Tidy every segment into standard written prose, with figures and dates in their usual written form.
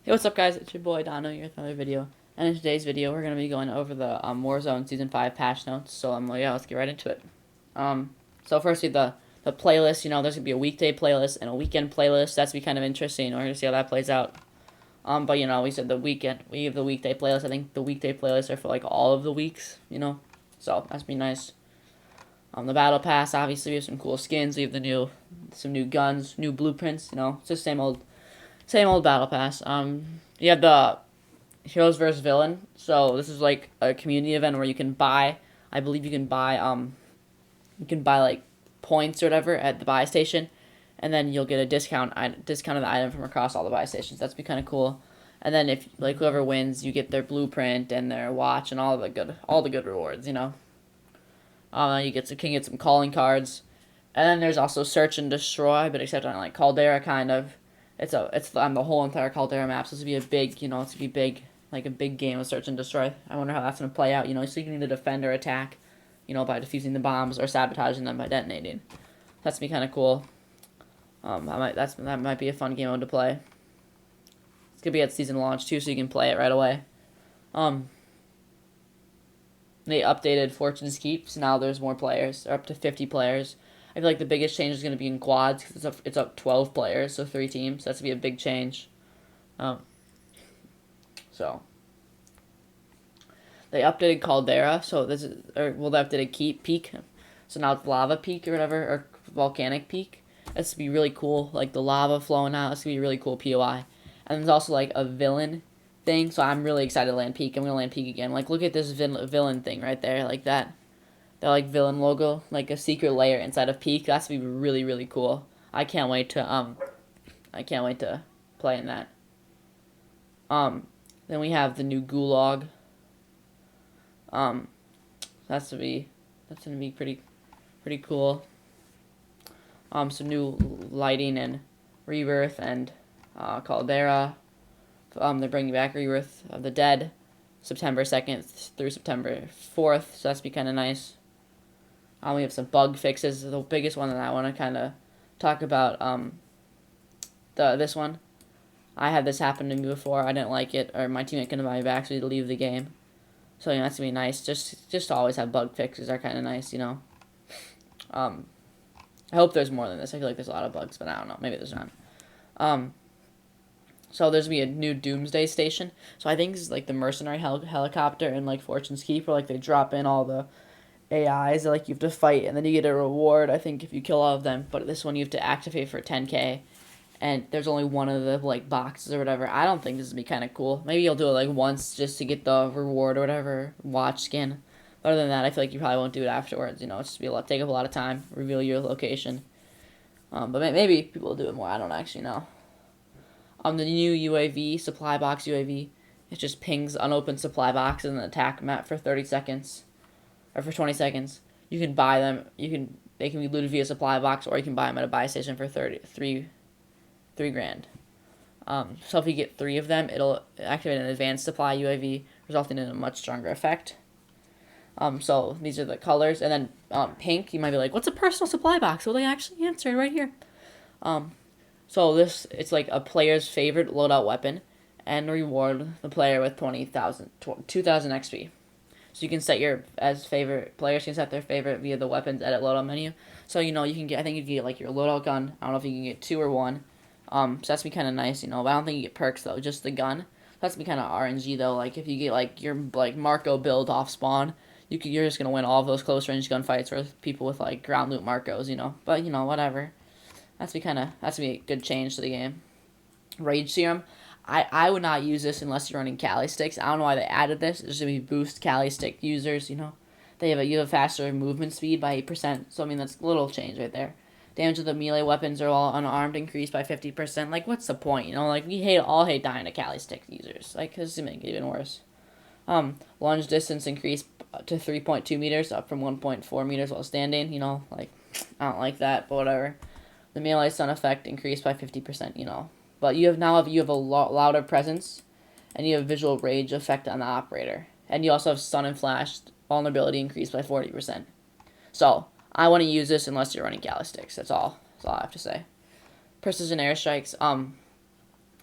Hey, what's up, guys? It's your boy Dono here with another video. And in today's video, we're gonna be going over the Warzone Season 5 patch notes. So yeah, let's get right into it. So firstly, the playlist. There's gonna be a weekday playlist and a weekend playlist. That's gonna be kind of interesting. We're gonna see how that plays out. But we said the weekend. We have the weekday playlist. I think the weekday playlists are for like all of the weeks. So that's be nice. The battle pass. Obviously, we have some cool skins. We have some new guns, new blueprints. It's the same old battle pass. You have the Heroes versus Villain. So this is like a community event where you can buy. I believe you can buy like points or whatever at the buy station, and then you'll get a discount of the item from across all the buy stations. That's be kind of cool. And then if like whoever wins, you get their blueprint and their watch and all the good rewards. Can get some calling cards, and then there's also Search and Destroy, but except on like Caldera kind of. It's on the whole entire Caldera map. So this would be a big, it's gonna be big, like a big game of Search and Destroy. I wonder how that's gonna play out. So you can either defend or attack, by defusing the bombs or sabotaging them by detonating. That's gonna be kind of cool. That might be a fun game mode to play. It's gonna be at season launch too, so you can play it right away. They updated Fortune's Keep, so now there's more players. They're up to 50 players. I feel like the biggest change is going to be in quads because it's up 12 players, so 3 teams. That's going to be a big change. Um, so they updated Caldera, so they updated Peak, so now it's Lava Peak or whatever, or Volcanic Peak. That's gonna be really cool, like the lava flowing out. It's gonna be a really cool POI. And there's also like a villain thing, so I'm really excited to land Peak. I'm gonna land Peak again. Like look at this villain thing right there, like that. That like villain logo, like a secret layer inside of Peak. That's gonna be really really cool. I can't wait to play in that. Then we have the new Gulag. Um, that's gonna be pretty cool. Some new lighting and Rebirth and Caldera. They're bringing back Rebirth of the Dead, September 2nd through September 4th. So that's be kind of nice. We have some bug fixes. The biggest one that I want to kind of talk about. This one. I had this happen to me before. I didn't like it, or my teammate couldn't buy me back, so he had to leave the game. So that's gonna be nice. Just to always have bug fixes are kind of nice. I hope there's more than this. I feel like there's a lot of bugs, but I don't know. Maybe there's not. So there's gonna be a new Doomsday Station. So I think this is like the mercenary helicopter and like Fortune's Keep, where like they drop in all the AIs that like you have to fight, and then you get a reward. I think if you kill all of them. But this one you have to activate for 10K, and there's only one of the like boxes or whatever. I don't think this would be kind of cool. Maybe you'll do it like once just to get the reward or whatever watch skin. But other than that, I feel like you probably won't do it afterwards. It's just take up a lot of time, reveal your location. But maybe people will do it more. I don't actually know. The new UAV, supply box UAV, it just pings unopened supply boxes in the attack map for 30 seconds. Or for 20 seconds. You can buy them. They can be looted via supply box, or you can buy them at a buy station for 3 grand. So if you get 3 of them, it'll activate an advanced supply UAV, resulting in a much stronger effect. So these are the colors, and then pink. You might be like, "What's a personal supply box?" Well, they actually answered right here. So it's like a player's favorite loadout weapon, and reward the player with 2,000 XP. So you can set players can set their favorite via the weapons edit loadout menu. So you can get, I think you can get like your loadout gun. I don't know if you can get 2 or 1. So that's be kind of nice, but I don't think you get perks though, just the gun. That's be kind of RNG though. Like if you get like your like Marco build off spawn, you're just gonna win all of those close range gunfights with people with like ground loot Marcos, But whatever. That's gonna be a good change to the game. Rage Serum. I would not use this unless you're running Cali sticks. I don't know why they added this. It's gonna be boost Cali stick users. You have faster movement speed by 8%. So that's a little change right there. Damage of the melee weapons are all unarmed increased by 50%. Like what's the point? Like we all hate dying to Cali stick users. Like this is gonna make it even worse. Lunge distance increased to 3.2 meters, up from 1.4 meters while standing. Like I don't like that, but whatever. The melee stun effect increased by 50%. But you have a louder presence, and you have visual rage effect on the operator, and you also have stun and flash vulnerability increased by 40%. So I want to use this unless you're running Calistics. That's all I have to say. Precision airstrikes.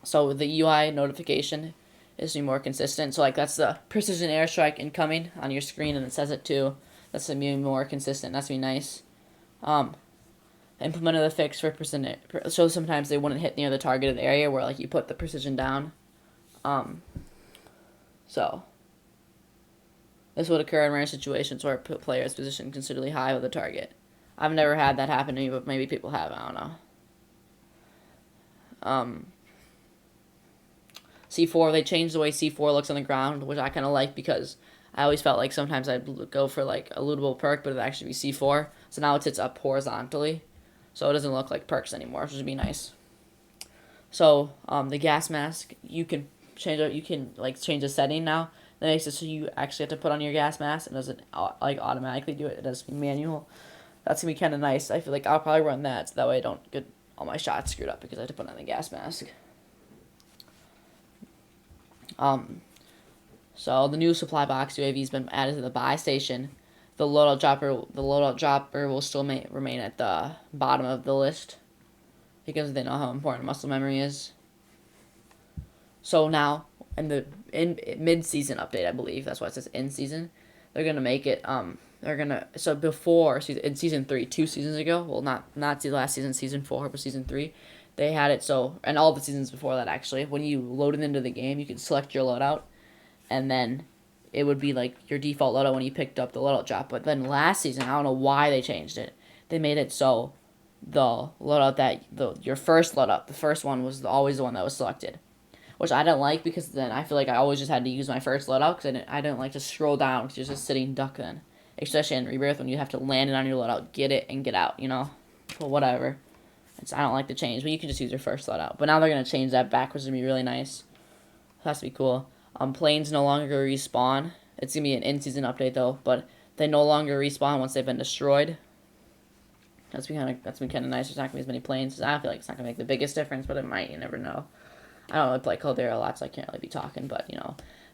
So the UI notification is to be more consistent. So like that's the precision airstrike incoming on your screen, and it says it too. That's to be more consistent. That's to be nice. Um, Implemented a fix for precision. So sometimes they wouldn't hit near the targeted area where like you put the precision down. So this would occur in rare situations where a player is positioned considerably high with a target. I've never had that happen to me, but maybe people have. I don't know. C4, they changed the way C4 looks on the ground, which I kind of like because I always felt like sometimes I'd go for like a lootable perk, but it'd actually be C4. So now it sits up horizontally, so it doesn't look like perks anymore, which would be nice. So the gas mask, you can change it. You can like change the setting now. That makes it so you actually have to put on your gas mask. It doesn't like automatically do it. It does manual. That's gonna be kind of nice. I feel like I'll probably run that so that way I don't get all my shots screwed up because I have to put on the gas mask. So the new supply box UAV has been added to the buy station. The loadout dropper will still remain at the bottom of the list because they know how important muscle memory is. So now in mid-season update, I believe that's why it says in season, they're gonna make it so before in season 3, 2 seasons ago, well not the last season, season 4, but season 3, they had it so, and all the seasons before that actually, when you load it into the game, you could select your loadout, and then it would be like your default loadout when you picked up the loadout drop. But then last season, I don't know why they changed it. They made it so the loadout your first loadout, the first one was always the one that was selected, which I didn't like because then I feel like I always just had to use my first loadout because I didn't like to scroll down because you're just sitting duck then, especially in Rebirth when you have to land it on your loadout, get it, and get out, But whatever. I don't like the change, but you can just use your first loadout. But now they're going to change that back, which is going to be really nice. That's to be cool. Planes no longer respawn. It's going to be an in-season update, though, but they no longer respawn once they've been destroyed. That's been kind of nice. There's not going to be as many planes. I feel like it's not going to make the biggest difference, but it might. You never know. I don't really play Call of Duty a lot, so I can't really be talking, but,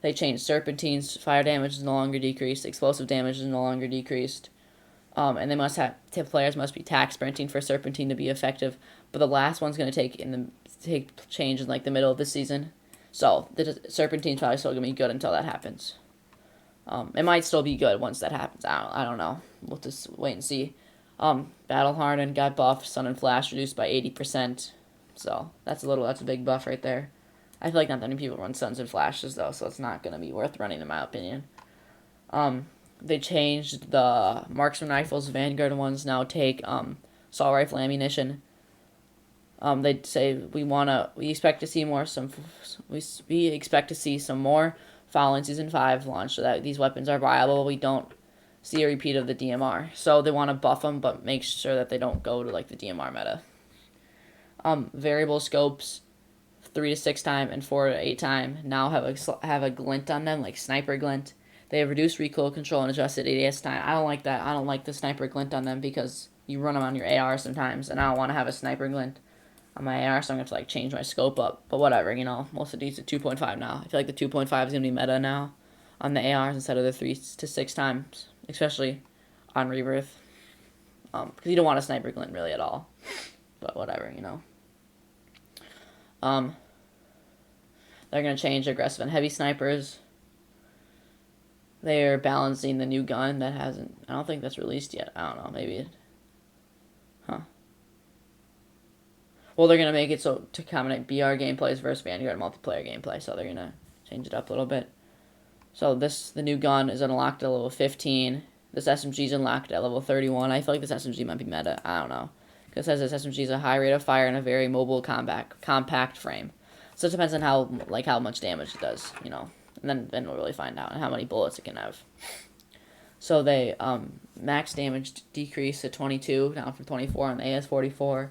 they changed serpentines. Fire damage is no longer decreased. Explosive damage is no longer decreased. And players must be tack sprinting for serpentine to be effective. But the last one's going to take change in like the middle of the season. So the serpentine's probably still going to be good until that happens. It might still be good once that happens. I don't know. We'll just wait and see. Battle Hardened got buffed. Sun and Flash reduced by 80%. So that's a big buff right there. I feel like not that many people run Suns and Flashes though, so it's not going to be worth running in my opinion. They changed the marksman rifles. Vanguard ones now take assault rifle ammunition. They say we expect to see we expect to see some more following season 5 launch so that these weapons are viable. We don't see a repeat of the DMR, so they want to buff them, but make sure that they don't go to like the DMR meta. Variable scopes, 3 to 6 time and 4 to 8 time now have a glint on them, like sniper glint. They have reduced recoil control and adjusted ADS time. I don't like that. I don't like the sniper glint on them because you run them on your AR sometimes, and I don't want to have a sniper glint on my AR, so I'm going to have to change my scope up. But whatever, most of these are 2.5 now. I feel like the 2.5 is going to be meta now on the ARs instead of the 3 to 6 times, especially on Rebirth. Because you don't want a sniper glint really at all. But whatever, They're going to change aggressive and heavy snipers. They're balancing the new gun that I don't think that's released yet. I don't know, maybe Well, they're going to make it so to accommodate BR gameplays versus Vanguard multiplayer gameplay, so they're going to change it up a little bit. So the new gun is unlocked at level 15. This SMG is unlocked at level 31. I feel like this SMG might be meta. I don't know. Because it says this SMG is a high rate of fire and a very mobile compact frame. So it depends on how much damage it does, And then we'll really find out and how many bullets it can have. So they max damage decrease to 22, down from 24 on the AS-44.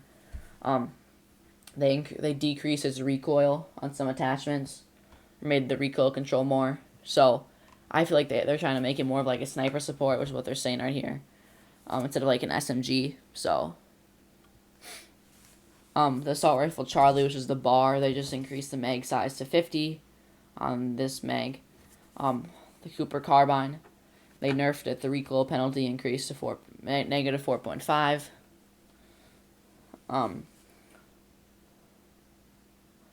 They decrease its recoil on some attachments, made the recoil control more. So I feel like they're trying to make it more of like a sniper support, which is what they're saying right here, instead of like an SMG. So the assault rifle Charlie, which is the bar, they just increased the mag size to 50 on this mag. The Cooper carbine, they nerfed it. The recoil penalty increased to negative 4.5.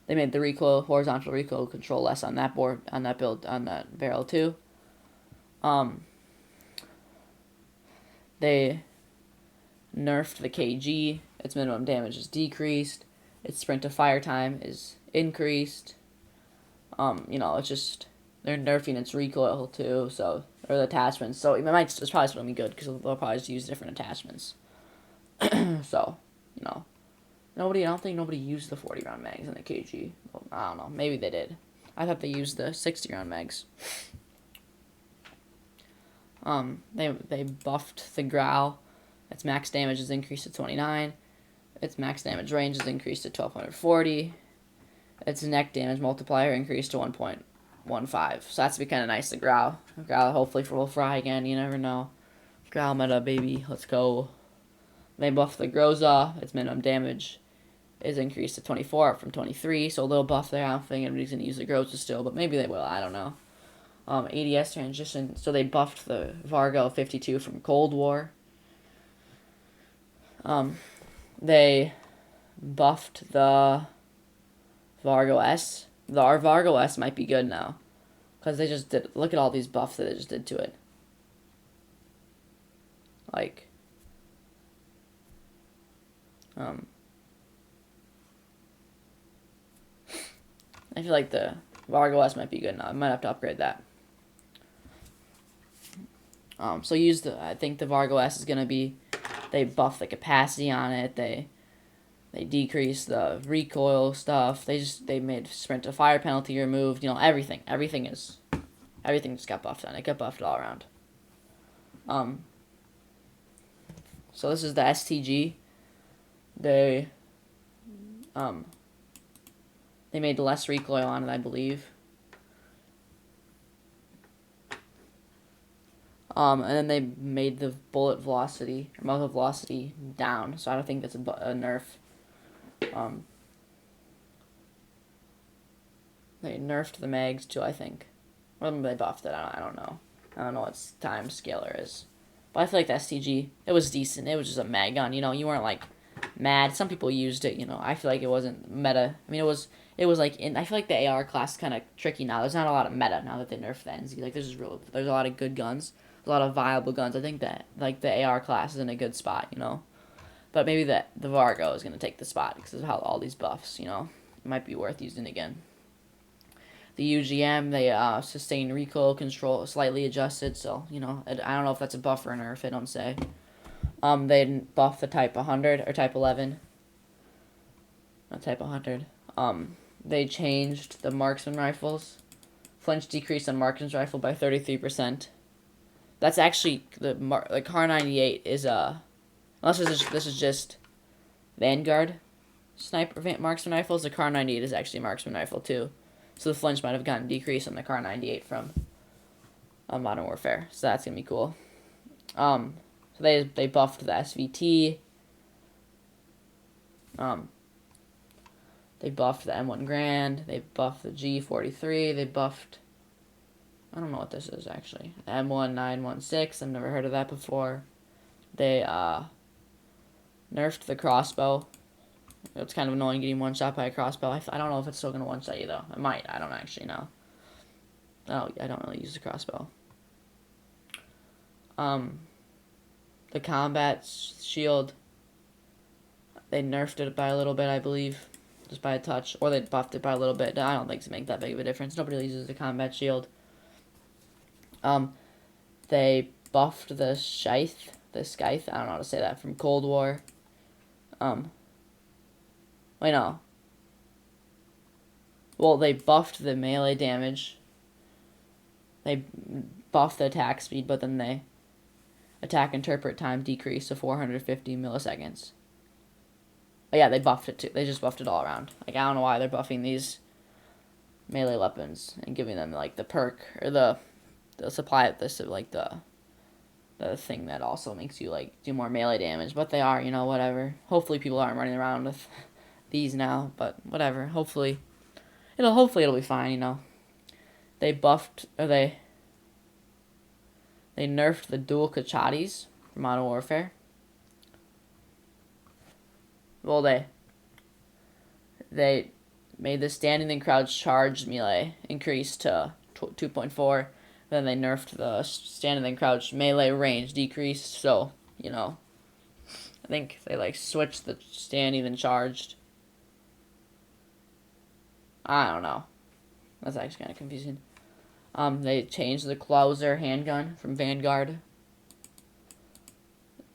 They made the horizontal recoil control less on that on that barrel too. They nerfed the KG. Its minimum damage is decreased. Its sprint to fire time is increased. It's just they're nerfing its recoil too, or the attachments. So it's probably going to be good because they'll probably just use different attachments. So, I don't think nobody used the 40 round mags in the KG. Well, I don't know. Maybe they did. I thought they used the 60 round mags. They buffed the Growl. Its max damage is increased to 29. Its max damage range is increased to 1240. Its neck damage multiplier increased to 1.15. So that's be kind of nice. The Growl hopefully will fry again. You never know. Growl meta, baby. Let's go. They buffed the Groza. Its minimum damage is increased to 24 from 23. So a little buff there. I don't think anybody's going to use the Groza still, but maybe they will. I don't know. ADS transition. So they buffed the Vargo 52 from Cold War. They buffed the Vargo S. Our Vargo S might be good now. Because they just did... Look at all these buffs that they just did to it. Like... I feel like the Vargo S might be good now. I might have to upgrade that. I think the Vargo S is going to be... They buff the capacity on it. They decrease the recoil stuff. They made sprint to fire penalty removed. Everything just got buffed on it. Got buffed all around. So this is the STG. They made less recoil on it, I believe. And then they made the bullet velocity, or muzzle velocity, down. So I don't think that's a nerf. They nerfed the mags too, I think. Or maybe they buffed it. I don't know. I don't know what time scaler is. But I feel like the STG, it was decent. It was just a mag gun. You weren't like mad. Some people used it. I feel like it wasn't meta. I mean, it was like I feel like the AR class is kind of tricky now. There's not a lot of meta now that they nerfed the NZ. Like there's a lot of good guns, a lot of viable guns. I think that like the AR class is in a good spot. But maybe the Vargo is gonna take the spot because of how all these buffs. It might be worth using again. The UGM, they sustained recoil control, slightly adjusted. So I don't know if that's a buff or a nerf. It don't say. They didn't buff the Type 100 or Type 11. Not Type 100. They changed the marksman rifles. Flinch decreased on marksman's rifle by 33%. That's actually the Car 98 is unless this is just Vanguard sniper marksman rifles. The Car 98 is actually a marksman rifle too. So the flinch might have gotten decreased on the Car 98 from Modern Warfare. So that's gonna be cool. So they buffed the SVT. They buffed the M1 Grand. They buffed the G43. They buffed... I don't know what this is, actually. The M1916. I've never heard of that before. They nerfed the crossbow. It's kind of annoying getting one shot by a crossbow. I don't know if it's still going to one-shot you, though. It might. I don't actually know. I don't really use the crossbow. The combat shield... They nerfed it by a little bit, I believe. Just by a touch. Or they buffed it by a little bit. I don't think it's make that big of a difference. Nobody really uses the combat shield. They buffed the Scythe. I don't know how to say that. From Cold War. Wait, no. Well, they buffed the melee damage. They buffed the attack speed, but then they attack interpret time decreased to 450 milliseconds. But yeah, they buffed it too. They just buffed it all around. Like, I don't know why they're buffing these melee weapons and giving them, like, the perk, or the supply of this, like, the thing that also makes you, like, do more melee damage. But they are, whatever. Hopefully people aren't running around with these now, but whatever. Hopefully it'll be fine, They buffed, or they nerfed the dual Kachatis from Modern Warfare. Well, they made the standing and crouch charge melee increase to 2.4. Then they nerfed the standing and crouch melee range decreased. So, I think they like switched the standing and charged. I don't know. That's actually kind of confusing. They changed the closer handgun from Vanguard.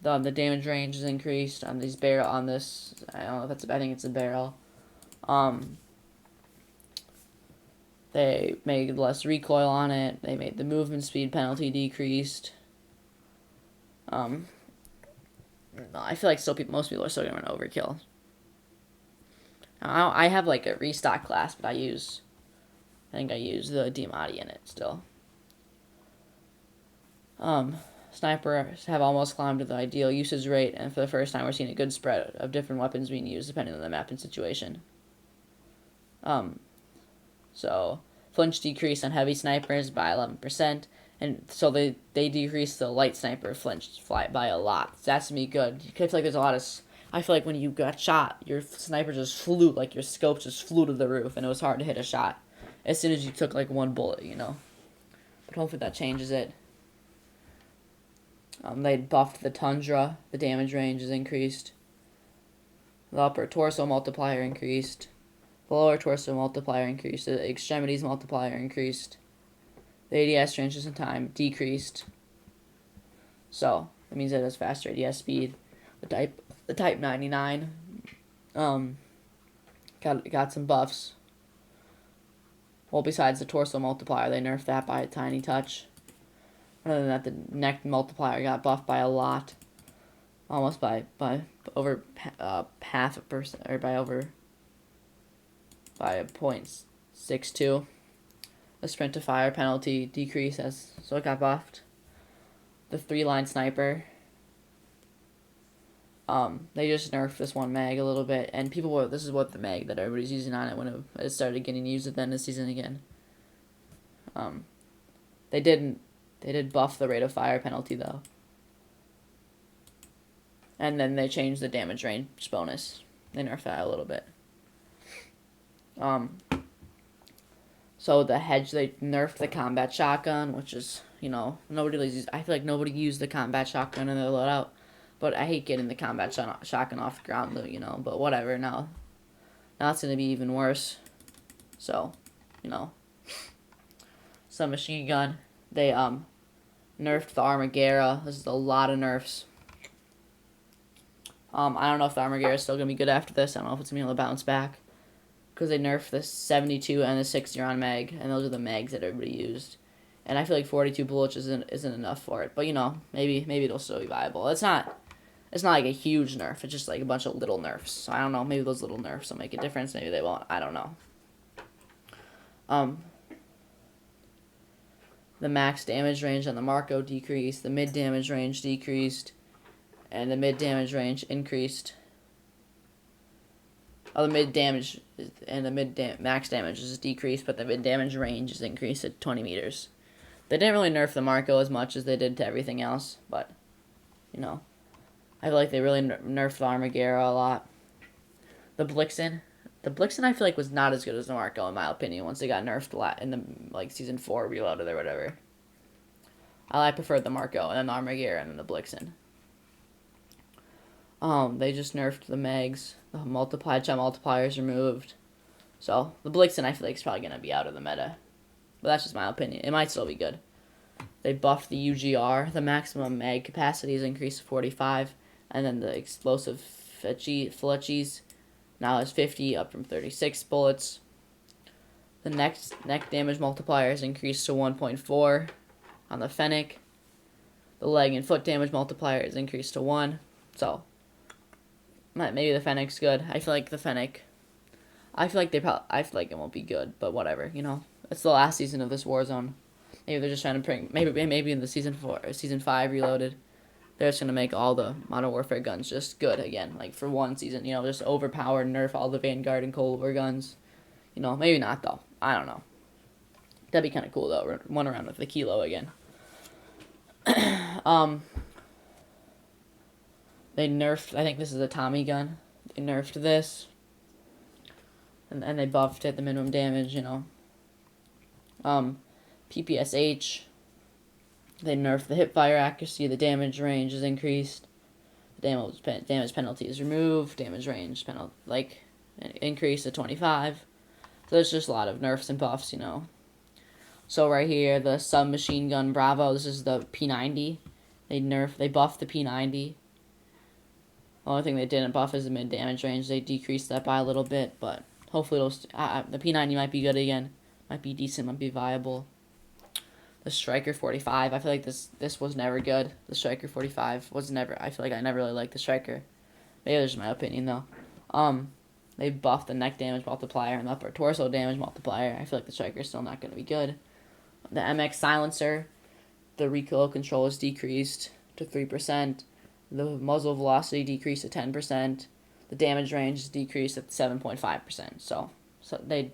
The damage range is increased on these barrel on this. I don't know if that's. I think it's a barrel. They made less recoil on it. They made the movement speed penalty decreased. I feel like most people are still gonna run overkill. I have like a restock class, but I think I use the Diamatti in it still. Snipers have almost climbed to the ideal usage rate, and for the first time we're seeing a good spread of different weapons being used depending on the map and situation. So flinch decreased on heavy snipers by 11%, and so they decreased the light sniper flinch fly by a lot. So that's gonna be good. I feel like there's a lot of. I feel like when you got shot, your sniper just flew, like your scope just flew to the roof, and it was hard to hit a shot as soon as you took like one bullet, But hopefully that changes it. They buffed the Tundra. The damage range is increased. The upper torso multiplier increased. The lower torso multiplier increased. The extremities multiplier increased. The ADS transition time decreased. So that means it has faster ADS speed. The Type 99 got some buffs. Well, besides the torso multiplier, they nerfed that by a tiny touch. Other than that, the neck multiplier got buffed by a lot, almost by over half a percent, or by a 0.62. The sprint to fire penalty decreased so it got buffed. The 3-line sniper. They just nerfed this one mag a little bit, and this is what the mag that everybody's using on it when it started getting used at the end of the season again. They did buff the rate of fire penalty though. And then they changed the damage range bonus. They nerfed that a little bit. So they nerfed the combat shotgun, which is, nobody really I feel like nobody used the combat shotgun in their loadout. But I hate getting the combat shotgun off the ground, but whatever, now it's going to be even worse. So, submachine gun. They, nerfed the Armaguerra. This is a lot of nerfs. I don't know if the Armaguerra is still going to be good after this. I don't know if it's going to be able to bounce back. Because they nerfed the 72 and the 60-round mag, and those are the mags that everybody used. And I feel like 42 bullets isn't enough for it. But, maybe it'll still be viable. It's not like a huge nerf. It's just like a bunch of little nerfs. So I don't know. Maybe those little nerfs will make a difference. Maybe they won't. I don't know. The max damage range on the Marco decreased. The mid damage range decreased. And the mid damage range increased. The mid damage and the max damage is decreased, but the mid damage range is increased at 20 meters. They didn't really nerf the Marco as much as they did to everything else, but, I feel like they really nerfed the Armaguerra a lot. The Blixen I feel like was not as good as the Marco in my opinion once they got nerfed in the season 4 reloaded or whatever. I preferred the Marco and then the Armaguerra and then the Blixen. They just nerfed the mags. The headshot multipliers removed. So the Blixen I feel like is probably gonna be out of the meta, but that's just my opinion. It might still be good. They buffed the UGR. The maximum mag capacity is increased to 45, and then the explosive fletchies now is 50, up from 36 bullets. The neck damage multiplier is increased to 1.4 on the Fennec. The leg and foot damage multiplier is increased to 1. So maybe the Fennec's good. I feel like the Fennec. I feel like it won't be good, but whatever. It's the last season of this Warzone. Maybe they're just trying to bring. Maybe in the season 5 reloaded, they're just gonna make all the Modern Warfare guns just good again, like for one season. Just overpower, nerf all the Vanguard and Cold War guns. Maybe not though. I don't know. That'd be kind of cool though. Run around with the Kilo again. They nerfed. I think this is a Tommy gun. They nerfed this. and they buffed it, the minimum damage, PPSH, they nerfed the hipfire accuracy, the damage range is increased, the damage penalty is removed, damage range increase to 25. So there's just a lot of nerfs and buffs, So right here, the submachine gun Bravo, this is the P90. They buffed the P90. The only thing they didn't buff is the mid damage range. They decreased that by a little bit, but hopefully the P90 might be good again. Might be decent, might be viable. The Striker 45, I feel like this was never good. The Striker 45 was never, I feel like I never really liked the Striker. Maybe that's just my opinion though. They buffed the neck damage multiplier and the upper torso damage multiplier. I feel like the Striker is still not going to be good. The MX silencer, the recoil control is decreased to 3%. The muzzle velocity decreased to 10%. The damage range is decreased at 7.5%. So they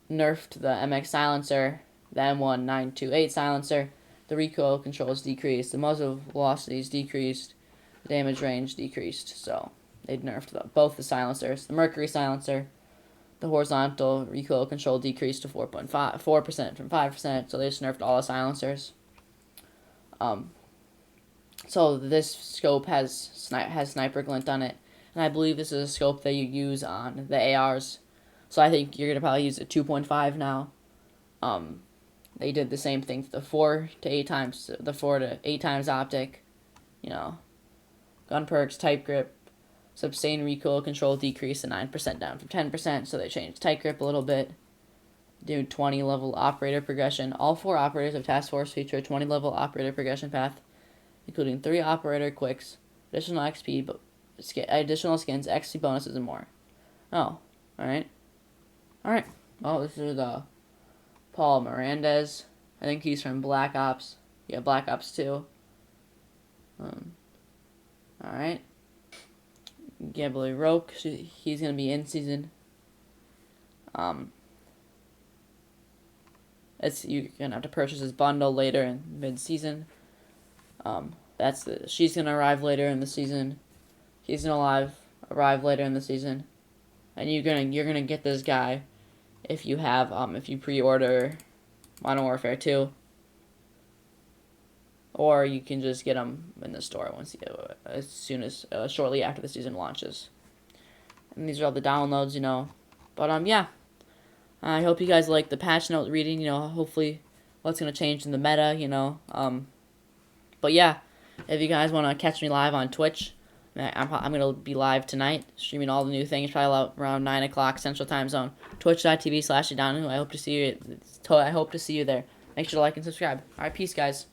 nerfed the MX silencer, the M1928 silencer. The recoil control is decreased. The muzzle velocity is decreased. The damage range decreased. So they nerfed both the silencers. The Mercury silencer, the horizontal recoil control decreased to 4% from 5%. So they just nerfed all the silencers. So this scope has sniper glint on it, and I believe this is a scope that you use on the ARs. So I think you're gonna probably use a 2.5 now. They did the same thing to the 4 to 8 times optic. Gun perks, tight grip, sustained recoil control decreased to 9% down from 10%. So they changed tight grip a little bit. Do 20 level operator progression. All 4 operators of Task Force feature a 20 level operator progression path, including 3 operator quicks, additional XP, additional skins, XP bonuses, and more. Oh, alright. Well, this is Paul Mirandez. I think he's from Black Ops. Yeah, Black Ops 2. Alright. Gabriel Roque, he's going to be in season. You're going to have to purchase his bundle later in mid-season. She's going to arrive later in the season. He's going to arrive later in the season. And you're gonna get this guy if you pre-order Modern Warfare 2. Or you can just get him in the store shortly after the season launches. And these are all the downloads, But yeah, I hope you guys like the patch note reading. Hopefully what's gonna change in the meta. But yeah, if you guys want to catch me live on Twitch, I'm gonna be live tonight, streaming all the new things, probably around 9 o'clock Central Time Zone. Twitch.tv/Adonohoo. I hope to see you there. Make sure to like and subscribe. All right, peace, guys.